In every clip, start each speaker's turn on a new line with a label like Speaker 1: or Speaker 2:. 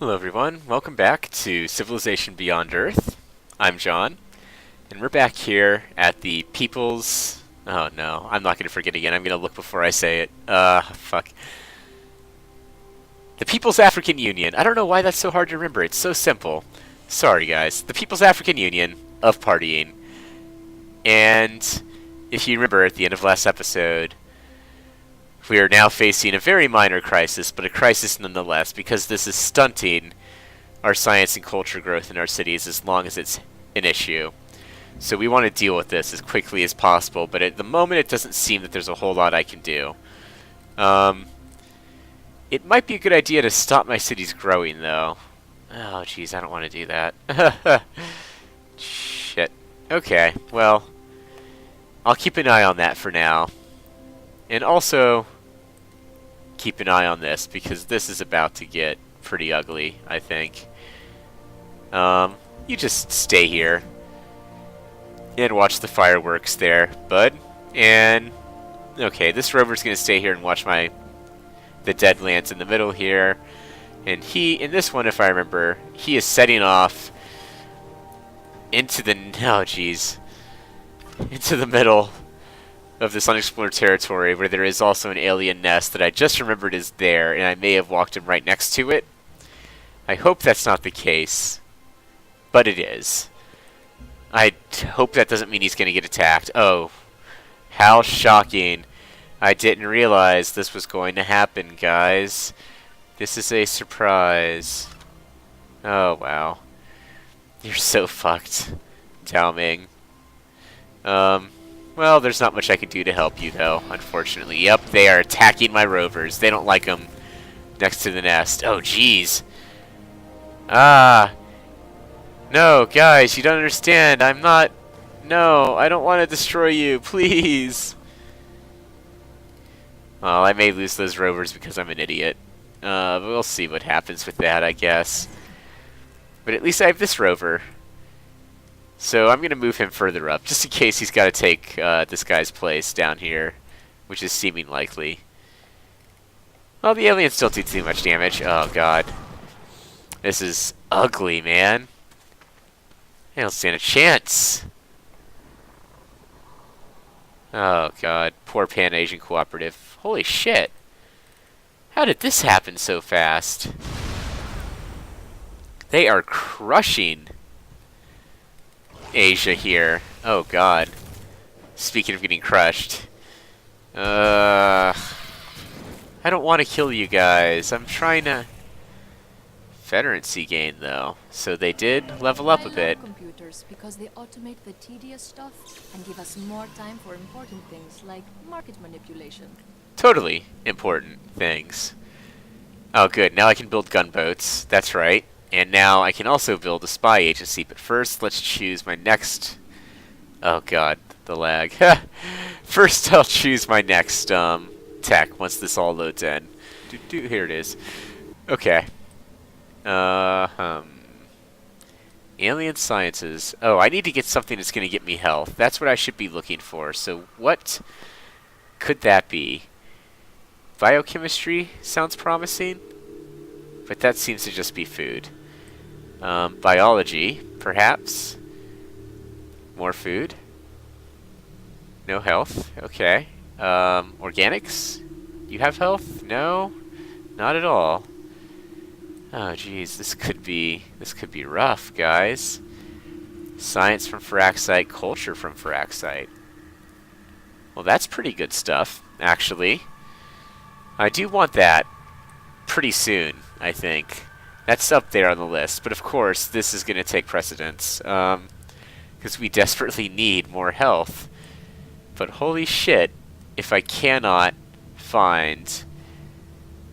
Speaker 1: Hello everyone, welcome back to Civilization Beyond Earth. I'm John, and we're back here at the People's... Oh no, I'm not going to forget again, I'm going to look before I say it. Fuck. The People's African Union. I don't know why that's so hard to remember, it's so simple. Sorry guys. The People's African Union of Partying. And if you remember at the end of last episode, we are now facing a very minor crisis, but a crisis nonetheless, because this is stunting our science and culture growth in our cities as long as it's an issue. So we want to deal with this as quickly as possible, but at the moment it doesn't seem that there's a whole lot I can do. It might be a good idea to stop my cities growing, though. Oh, jeez, I don't want to do that. Shit. Okay, well, I'll keep an eye on that for now. And also, keep an eye on this, because this is about to get pretty ugly, I think. You just stay here and watch the fireworks there, bud. And, okay, this rover's going to stay here and watch the Deadlands in the middle here. And in this one, if I remember, he is setting off into the, into the middle of this unexplored territory where there is also an alien nest that I just remembered is there, and I may have walked him right next to it. I hope that's not the case, but it is. I hope that doesn't mean he's going to get attacked. Oh, how shocking. I didn't realize this was going to happen, guys. This is a surprise. Oh, wow. You're so fucked, Tao Ming. Well, there's not much I can do to help you, though, unfortunately. Yep, they are attacking my rovers. They don't like them next to the nest. Oh, jeez. Ah. No, guys, you don't understand. I'm not... No, I don't want to destroy you. Please. Well, I may lose those rovers because I'm an idiot. But we'll see what happens with that, I guess. But at least I have this rover. So I'm going to move him further up, just in case he's got to take this guy's place down here, which is seeming likely. Well, the aliens don't do too much damage. Oh, God. This is ugly, man. I don't stand a chance. Oh, God. Poor Pan-Asian Cooperative. Holy shit. How did this happen so fast? They are crushing Asia here. Oh, God. Speaking of getting crushed. I don't want to kill you guys. I'm trying to... Veterancy gain, though. So they did level up a bit.
Speaker 2: I love computers because they automate the tedious stuff and give us more time for important things like market manipulation.
Speaker 1: Totally important things. Oh, good. Now I can build gunboats. That's right. And now I can also build a spy agency, but first let's choose my next... Oh god, the lag. First I'll choose my next tech once this all loads in. Here it is. Okay. Alien sciences. Oh, I need to get something that's going to get me health. That's what I should be looking for. So what could that be? Biochemistry sounds promising, but that seems to just be food. Biology, perhaps. More food. No health. Okay. Organics? You have health? No? Not at all. Oh, geez. This could be rough, guys. Science from Feraxite, culture from Feraxite. Well, that's pretty good stuff, actually. I do want that pretty soon, I think. That's up there on the list, but of course, this is going to take precedence, because we desperately need more health. But holy shit, if I cannot find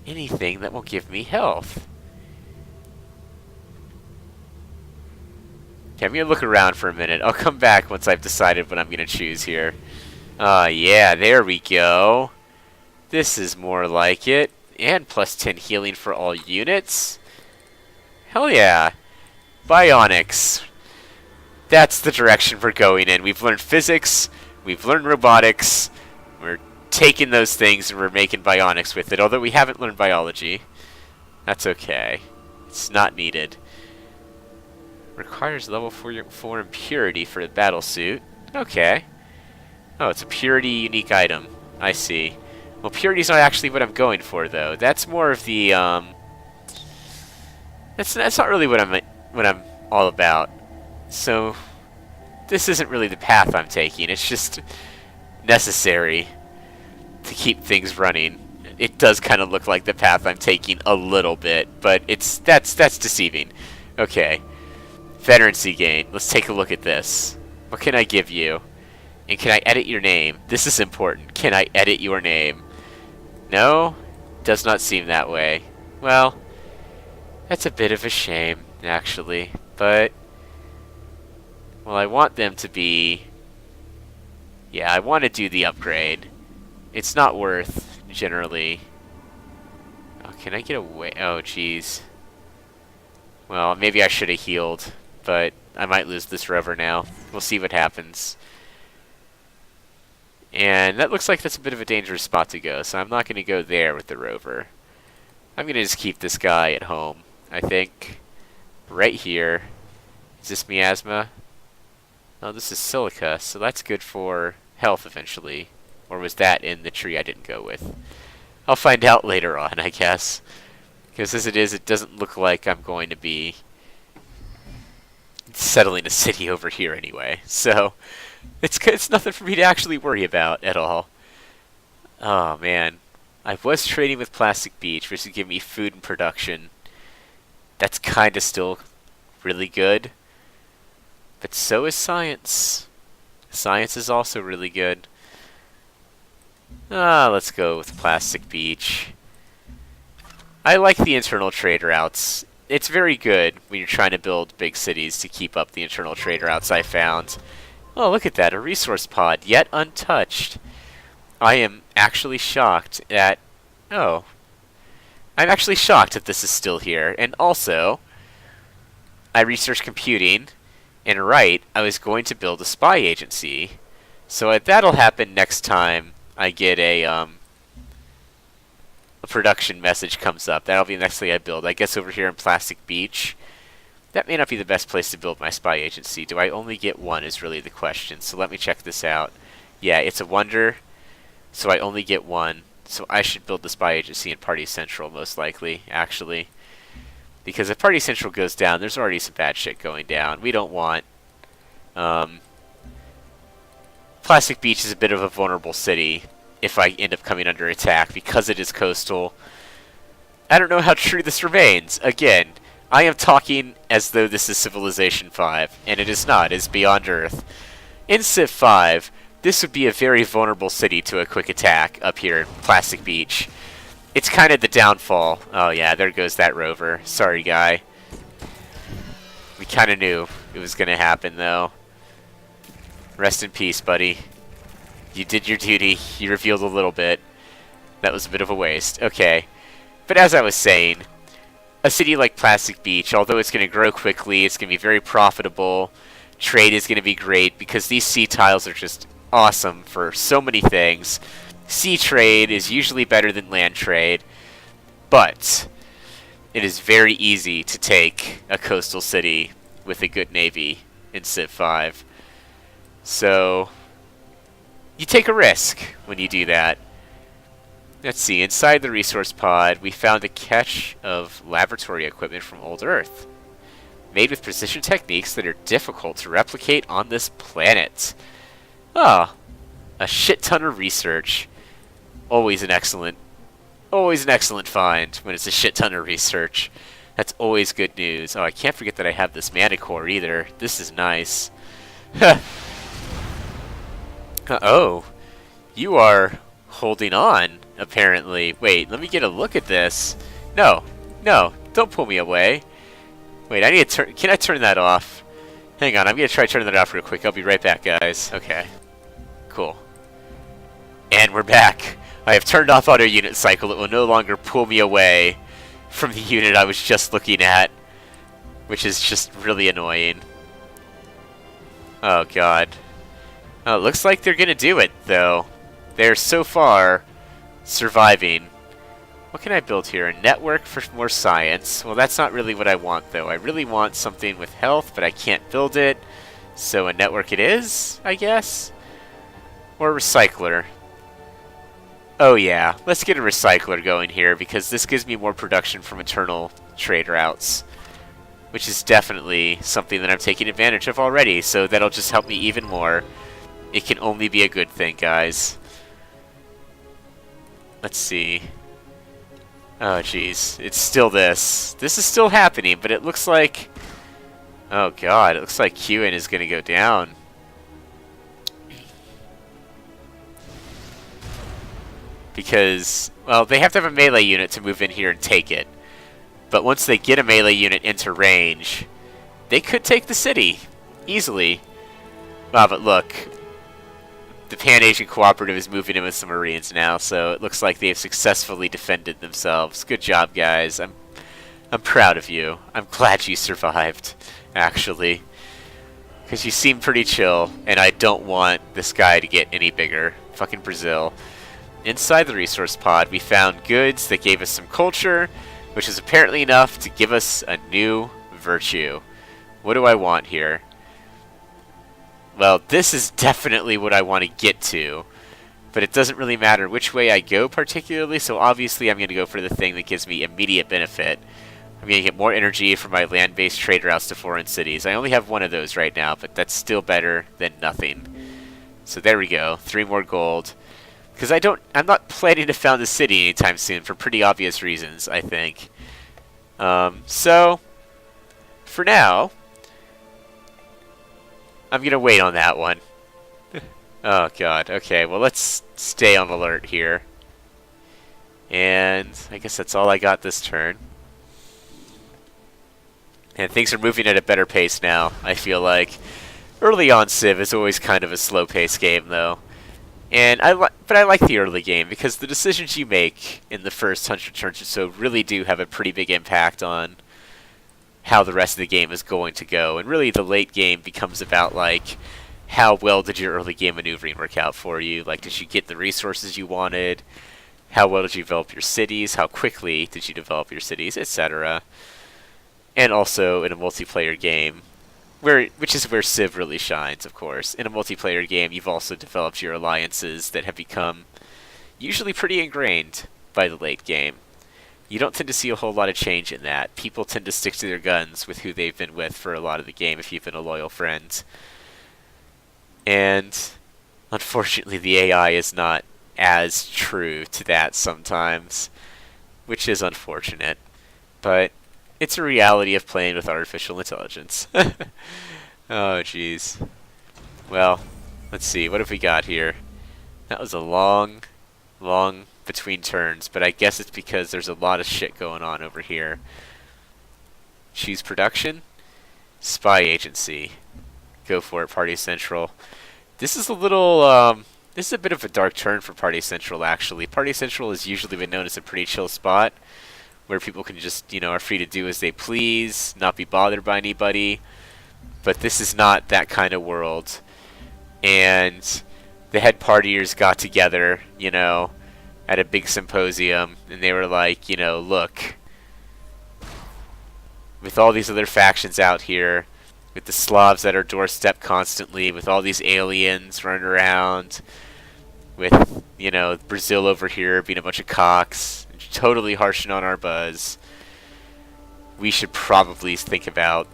Speaker 1: anything that will give me health. Okay, I'm going to look around for a minute. I'll come back once I've decided what I'm going to choose here. Yeah, there we go. This is more like it. And plus 10 healing for all units. Hell yeah. Bionics. That's the direction we're going in. We've learned physics. We've learned robotics. We're taking those things and we're making bionics with it. Although we haven't learned biology. That's okay. It's not needed. Requires level 4 impurity for the battle suit. Okay. Oh, it's a purity unique item. I see. Well, purity's not actually what I'm going for, though. That's more of the, That's not really what I'm all about. So, this isn't really the path I'm taking. It's just necessary to keep things running. It does kind of look like the path I'm taking a little bit, but that's deceiving. Okay. Veterancy gain. Let's take a look at this. What can I give you? And can I edit your name? This is important. Can I edit your name? No? Does not seem that way. Well, that's a bit of a shame, actually. But, well, I want them to be... Yeah, I want to do the upgrade. It's not worth, generally... Oh, can I get away? Oh, jeez. Well, maybe I should have healed, but I might lose this rover now. We'll see what happens. And that looks like that's a bit of a dangerous spot to go, so I'm not going to go there with the rover. I'm going to just keep this guy at home, I think. Right here. Is this miasma? Oh, this is silica, so that's good for health eventually. Or was that in the tree I didn't go with? I'll find out later on, I guess. Because as it is, it doesn't look like I'm going to be settling a city over here anyway. So, it's nothing for me to actually worry about at all. Oh, man. I was trading with Plastic Beach, which would give me food and production. That's kind of still really good. But so is science. Science is also really good. Let's go with Plastic Beach. I like the internal trade routes. It's very good when you're trying to build big cities to keep up the internal trade routes I found. Oh, look at that, a resource pod, yet untouched. I am actually shocked at... Oh. I'm actually shocked that this is still here. And also, I researched computing, and right, I was going to build a spy agency. So that'll happen next time I get a production message comes up. That'll be the next thing I build. I guess over here in Plastic Beach. That may not be the best place to build my spy agency. Do I only get one is really the question. So let me check this out. Yeah, it's a wonder. So I only get one. So I should build the spy agency in Party Central, most likely, actually. Because if Party Central goes down, there's already some bad shit going down. We don't want... Plastic Beach is a bit of a vulnerable city if I end up coming under attack because it is coastal. I don't know how true this remains. Again, I am talking as though this is Civilization 5, and it is not. It is Beyond Earth. In Civ 5, this would be a very vulnerable city to a quick attack up here in Plastic Beach. It's kind of the downfall. Oh yeah, there goes that rover. Sorry, guy. We kind of knew it was going to happen, though. Rest in peace, buddy. You did your duty. You revealed a little bit. That was a bit of a waste. Okay. But as I was saying, a city like Plastic Beach, although it's going to grow quickly, it's going to be very profitable, trade is going to be great, because these sea tiles are just awesome for so many things. Sea trade is usually better than land trade, but it is very easy to take a coastal city with a good navy in Civ 5. So, you take a risk when you do that. Let's see, inside the resource pod, we found a cache of laboratory equipment from old Earth, made with precision techniques that are difficult to replicate on this planet. Ah, a shit ton of research. Always an excellent find when it's a shit ton of research. That's always good news. Oh, I can't forget that I have this mana core either. This is nice. Oh, you are holding on, apparently. Wait, let me get a look at this. No, don't pull me away. Wait, I need to turn... Can I turn that off? Hang on, I'm going to try turning that off real quick. I'll be right back, guys. Okay. Cool. And we're back. I have turned off auto unit cycle. It will no longer pull me away from the unit I was just looking at, which is just really annoying. Oh, God. Oh, it looks like they're going to do it, though. They're so far surviving. What can I build here? A network for more science. Well, that's not really what I want, though. I really want something with health, but I can't build it. So a network it is, I guess? Or a recycler. Oh yeah, let's get a recycler going here, because this gives me more production from internal trade routes. Which is definitely something that I'm taking advantage of already, so that'll just help me even more. It can only be a good thing, guys. Let's see. Oh, jeez. It's still this. This is still happening, but it looks like... Oh, God. It looks like Qin is going to go down. Because, well, they have to have a melee unit to move in here and take it. But once they get a melee unit into range, they could take the city. Easily. Wow, but look. The Pan-Asian Cooperative is moving in with some Marines now, so it looks like they've successfully defended themselves. Good job, guys. I'm proud of you. I'm glad you survived, actually. Because you seem pretty chill, and I don't want this guy to get any bigger. Fucking Brazil. Inside the resource pod, we found goods that gave us some culture, which is apparently enough to give us a new virtue. What do I want here? Well, this is definitely what I want to get to, but it doesn't really matter which way I go particularly, so obviously I'm going to go for the thing that gives me immediate benefit. I'm going to get more energy from my land-based trade routes to foreign cities. I only have one of those right now, but that's still better than nothing. So there we go, 3 more gold. Because I'm not planning to found a city anytime soon for pretty obvious reasons, I think. So, for now, I'm going to wait on that one. Oh, God. Okay, well, let's stay on alert here. And I guess that's all I got this turn. And things are moving at a better pace now, I feel like. Early on Civ is always kind of a slow-paced game, though. And but I like the early game, because the decisions you make in the first 100 turns or so really do have a pretty big impact on how the rest of the game is going to go. And really the late game becomes about, like, how well did your early game maneuvering work out for you? Like, did you get the resources you wanted? How well did you develop your cities? How quickly did you develop your cities? Etc. And also in a multiplayer game, which is where Civ really shines, of course. In a multiplayer game, you've also developed your alliances that have become usually pretty ingrained by the late game. You don't tend to see a whole lot of change in that. People tend to stick to their guns with who they've been with for a lot of the game if you've been a loyal friend. And unfortunately, the AI is not as true to that sometimes, which is unfortunate. But it's a reality of playing with artificial intelligence. Oh, jeez. Well, let's see. What have we got here? That was a long between turns, but I guess it's because there's a lot of shit going on over here. Choose production. Spy agency. Go for it, Party Central. This is a little, this is a bit of a dark turn for Party Central, actually. Party Central has usually been known as a pretty chill spot, where people can just, are free to do as they please, not be bothered by anybody. But this is not that kind of world. And the head partiers got together, at a big symposium, and they were like, look, with all these other factions out here, with the Slavs at our doorstep constantly, with all these aliens running around, with, Brazil over here being a bunch of cocks, totally harshing on our buzz, we should probably think about,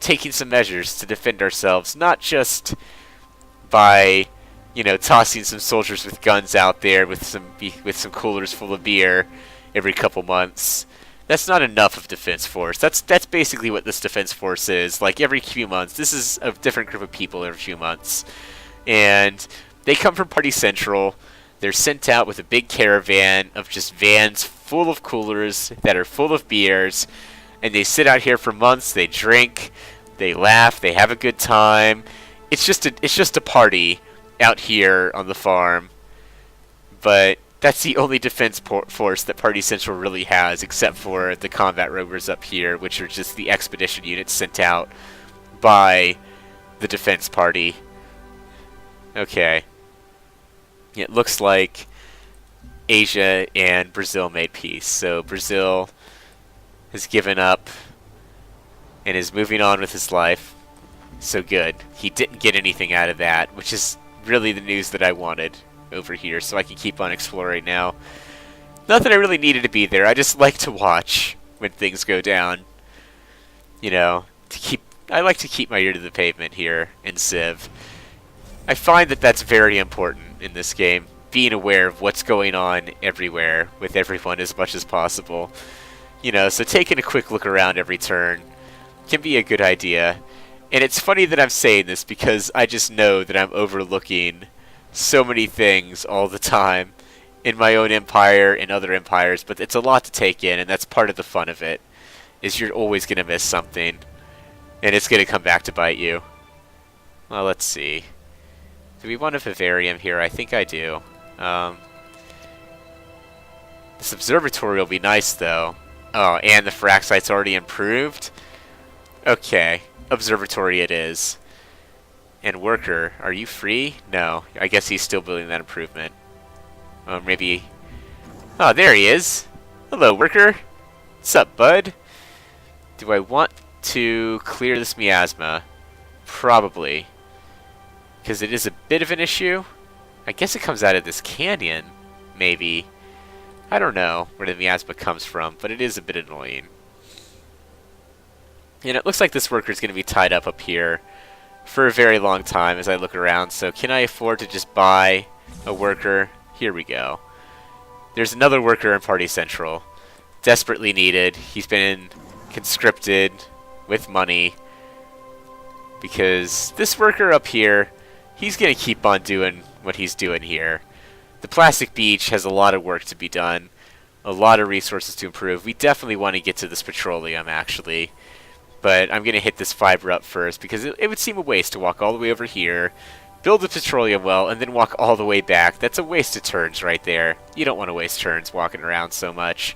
Speaker 1: taking some measures to defend ourselves, not just by tossing some soldiers with guns out there with some coolers full of beer every couple months. That's not enough of defense force. That's basically what this defense force is. Like every few months, this is a different group of people every few months, and they come from Party Central. They're sent out with a big caravan of just vans full of coolers that are full of beers, and they sit out here for months. They drink, they laugh, they have a good time. It's just a party out here on the farm, but that's the only defense force that Party Central really has, except for the combat rovers up here, which are just the expedition units sent out by the defense party. Okay. It looks like Asia and Brazil made peace. So Brazil has given up and is moving on with his life. So good. He didn't get anything out of that, which is really the news that I wanted over here, so I can keep on exploring now. Not that I really needed to be there, I just like to watch when things go down. You know, I like to keep my ear to the pavement here in Civ. I find that that's very important in this game, being aware of what's going on everywhere with everyone as much as possible. You know, so taking a quick look around every turn can be a good idea. And it's funny that I'm saying this because I just know that I'm overlooking so many things all the time in my own empire and other empires, but it's a lot to take in, and that's part of the fun of it, is you're always going to miss something, and it's going to come back to bite you. Well, let's see. Do we want a vivarium here? I think I do. This observatory will be nice, though. Oh, and the Fraxite's already improved? Okay, observatory it is. And worker, are you free? No, I guess he's still building that improvement. Maybe... Oh, there he is! Hello, worker! What's up, bud? Do I want to clear this miasma? Probably. Because it is a bit of an issue. I guess it comes out of this canyon, maybe. I don't know where the miasma comes from, but it is a bit annoying. And it looks like this worker is going to be tied up here for a very long time as I look around. So can I afford to just buy a worker? Here we go. There's another worker in Party Central. Desperately needed. He's been conscripted with money. Because this worker up here, he's going to keep on doing what he's doing here. The plastic beach has a lot of work to be done. A lot of resources to improve. We definitely want to get to this petroleum, actually. But I'm going to hit this fiber up first, because it would seem a waste to walk all the way over here, build the petroleum well, and then walk all the way back. That's a waste of turns right there. You don't want to waste turns walking around so much.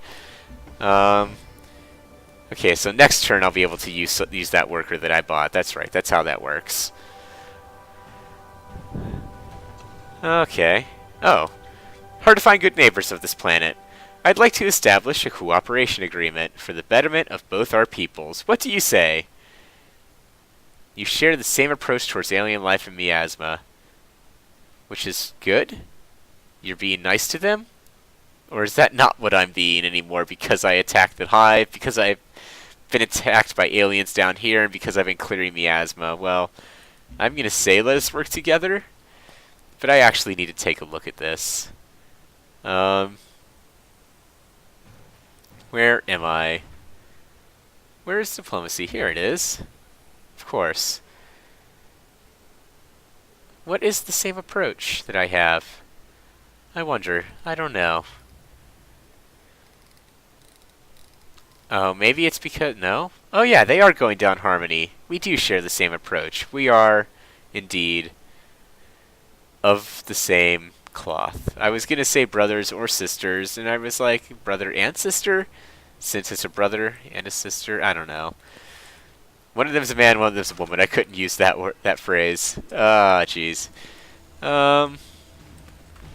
Speaker 1: Okay, so next turn I'll be able to use that worker that I bought. That's right, that's how that works. Okay. Oh. Hard to find good neighbors of this planet. I'd like to establish a cooperation agreement for the betterment of both our peoples. What do you say? You share the same approach towards alien life in Miasma, which is good? You're being nice to them? Or is that not what I'm being anymore because I attacked the hive, because I've been attacked by aliens down here, and because I've been clearing Miasma? Well, I'm going to say let us work together, but I actually need to take a look at this. Where am I? Where is diplomacy? Here it is. Of course. What is the same approach that I have? I wonder. I don't know. Oh, maybe it's because... No? Oh yeah, they are going down harmony. We do share the same approach. We are, indeed, of the same cloth. I was going to say brothers or sisters, and I was like, brother and sister? Since it's a brother and a sister? I don't know. One of them's a man, one of them's a woman. I couldn't use that phrase. Ah, jeez.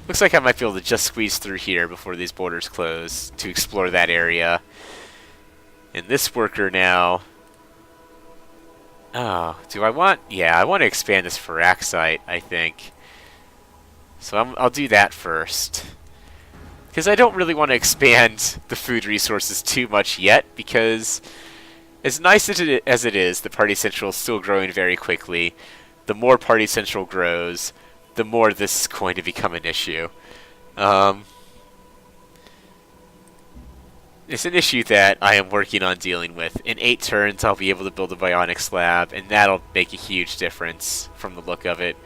Speaker 1: Looks like I might be able to just squeeze through here before these borders close to explore that area. And this worker now... Oh, do I want... Yeah, I want to expand this Firaxite, I think. So I'll do that first. Because I don't really want to expand the food resources too much yet, because as nice as it is, the Party Central is still growing very quickly. The more Party Central grows, the more this is going to become an issue. It's an issue that I am working on dealing with. In 8 turns, I'll be able to build a bionics lab, and that'll make a huge difference from the look of it.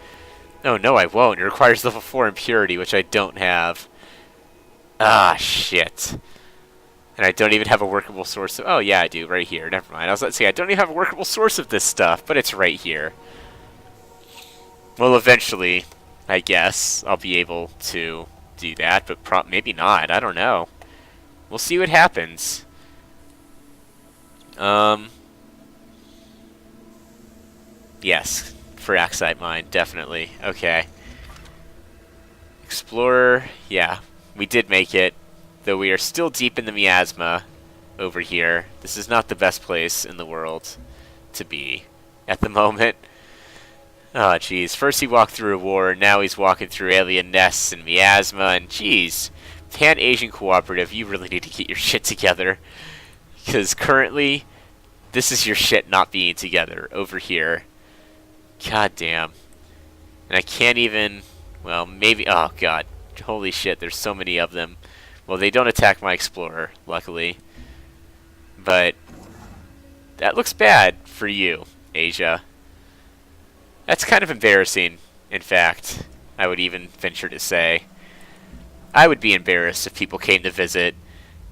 Speaker 1: Oh, no, I won't. It requires level 4 impurity, which I don't have. Ah, shit. And I don't even have a workable source of... Oh, yeah, I do. Right here. Never mind. I was about to say, I don't even have a workable source of this stuff, but it's right here. Well, eventually, I guess, I'll be able to do that, but maybe not. I don't know. We'll see what happens. Yes. Firaxite mine, definitely. Okay. Explorer, yeah. We did make it, though we are still deep in the miasma over here. This is not the best place in the world to be at the moment. Oh, jeez. First he walked through a war, now he's walking through alien nests and miasma, and jeez. Pan-Asian Cooperative, you really need to get your shit together. Because currently, this is your shit not being together over here. God damn. And I can't even... Well, maybe... Oh, God. Holy shit, there's so many of them. Well, they don't attack my Explorer, luckily. But... that looks bad for you, Asia. That's kind of embarrassing, in fact. I would even venture to say. I would be embarrassed if people came to visit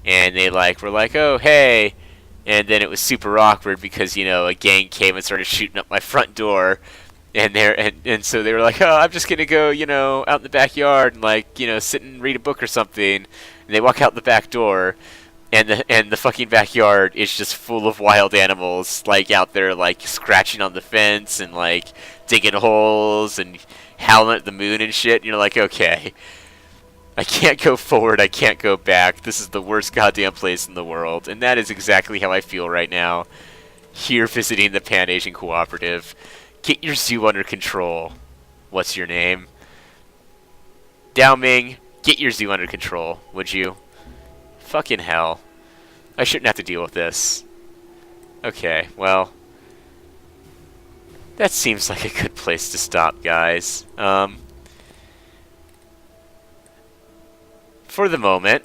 Speaker 1: and they were like, oh, hey, and then it was super awkward because, you know, a gang came and started shooting up my front door, and so they were like, oh, I'm just gonna go, you know, out in the backyard and, like, you know, sit and read a book or something, and they walk out the back door, and the fucking backyard is just full of wild animals, like, out there, like, scratching on the fence and, like, digging holes and howling at the moon and shit, and you're like, okay, I can't go forward, I can't go back. This is the worst goddamn place in the world. And that is exactly how I feel right now. Here visiting the Pan-Asian Cooperative. Get your zoo under control. What's your name? Dao Ming, get your zoo under control, would you? Fucking hell. I shouldn't have to deal with this. Okay, well. That seems like a good place to stop, guys. For the moment,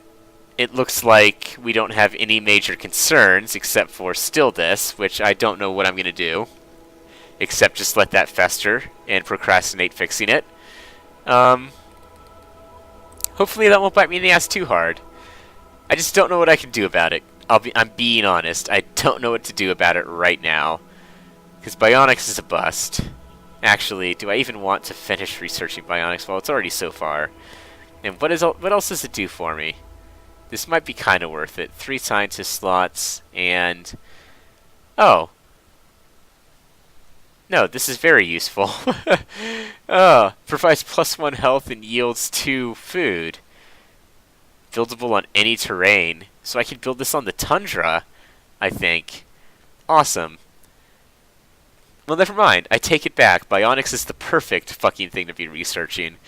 Speaker 1: it looks like we don't have any major concerns except for still this, which I don't know what I'm going to do, except just let that fester and procrastinate fixing it. Hopefully that won't bite me in the ass too hard. I just don't know what I can do about it. I'm being honest. I don't know what to do about it right now, because Bionics is a bust. Actually, do I even want to finish researching Bionics? Well, it's already so far. And what else does it do for me? This might be kind of worth it. 3 scientist slots and... Oh. No, this is very useful. Provides +1 health and yields 2 food. Buildable on any terrain. So I can build this on the tundra, I think. Awesome. Well, never mind. I take it back. Bionics is the perfect fucking thing to be researching.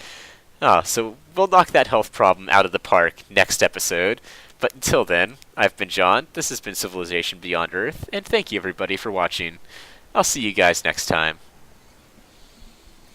Speaker 1: So we'll knock that health problem out of the park next episode. But until then, I've been John, this has been Civilization Beyond Earth, and thank you everybody for watching. I'll see you guys next time.